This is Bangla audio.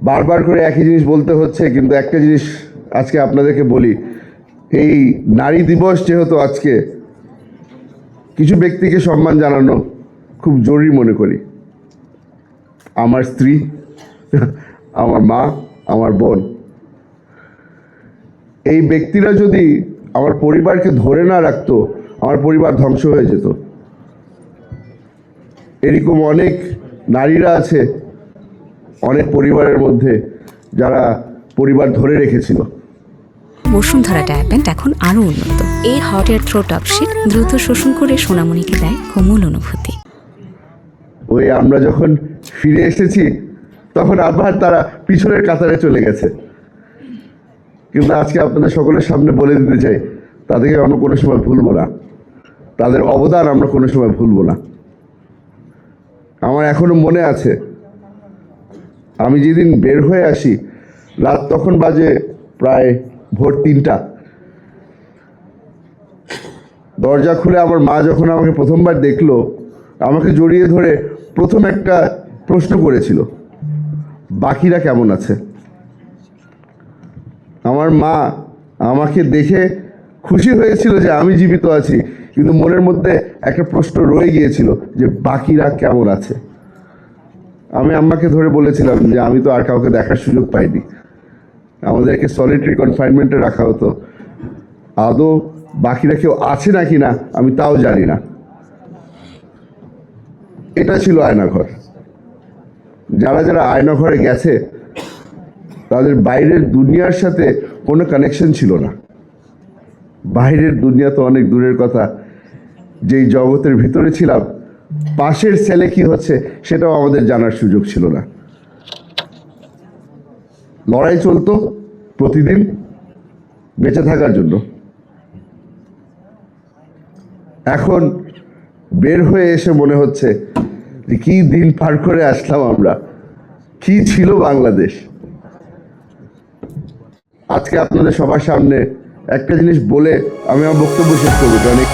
বারবার করে একই জিনিস বলতে হচ্ছে, কিন্তু একটা জিনিস আজকে আপনাদেরকে বলি, এই নারী দিবস যেহেতু আজকে, কিছু ব্যক্তিকে সম্মান জানানো খুব জরুরি মনে করি। আমার স্ত্রী, আমার মা, আমার বোন, এই ব্যক্তিরা যদি আমার পরিবারকে ধরে না রাখতো, আমার পরিবার ধ্বংস হয়ে যেত। এরকম অনেক নারীরা আছে অনেক পরিবারের মধ্যে, যারা পরিবার ধরে রেখেছিল। বসুন্ধরা ডায়াপেন্ট এখন আরও উন্নত। এই হট এয়ার থ্রো টপশিট দ্রুত শোষণ করে সোনামণিকে দেয় কোমল অনুভূতি। ওই আমরা যখন ফিরে এসেছি তখন আবার তারা পিছনের কাতারে চলে গেছে, কিন্তু আজকে আপনাদের সকলের সামনে বলে দিতে চাই, তাদেরকে আমরা কোনো সময় ভুলবো না, তাদের অবদান আমরা কোনো সময় ভুলবো না। আমার এখনো মনে আছে, আমি যেদিন বের হয়ে আসি, রাত তখন বাজে প্রায় ভোর 3টা। দরজা খুলে আমার মা যখন আমাকে প্রথমবার দেখলো, আমাকে জড়িয়ে ধরে প্রথম একটা প্রশ্ন করেছিল, বাকিরা কেমন আছে? আমার মা আমাকে দেখে খুশি হয়েছিল যে আমি জীবিত আছি, কিন্তু মনের মধ্যে একটা প্রশ্ন রয়ে গিয়েছিল যে বাকিরা কেমন আছে। আমি আম্মাকে ধরে বলেছিলাম যে আমি তো আর কাউকে দেখার সুযোগ পাইনি, আমাদেরকে সলিটারি কনফাইনমেন্টে রাখা হতো, আদৌ বাকিরা কেউ আছে নাকি না আমি তাও জানি না। এটা ছিল আয়নাঘর। যারা যারা আয়নাঘরে গেছে তাদের বাইরের দুনিয়ার সাথে কোনো কানেকশন ছিল না। বাইরের দুনিয়া তো অনেক দূরের কথা, যেই জগতের ভিতরে ছিলাম পাশের সেলে কি হচ্ছে সেটাও আমাদের জানার সুযোগ ছিল না। লড়াই চলতো প্রতিদিন বেঁচে থাকার জন্য। এখন বের হয়ে এসে মনে হচ্ছে যে কি দিন পার করে আসলাম আমরা, কি ছিল বাংলাদেশ। আজকে আপনাদের সবার সামনে একটা জিনিস বলে আমি আমার বক্তব্য শেষ করবো। অনেক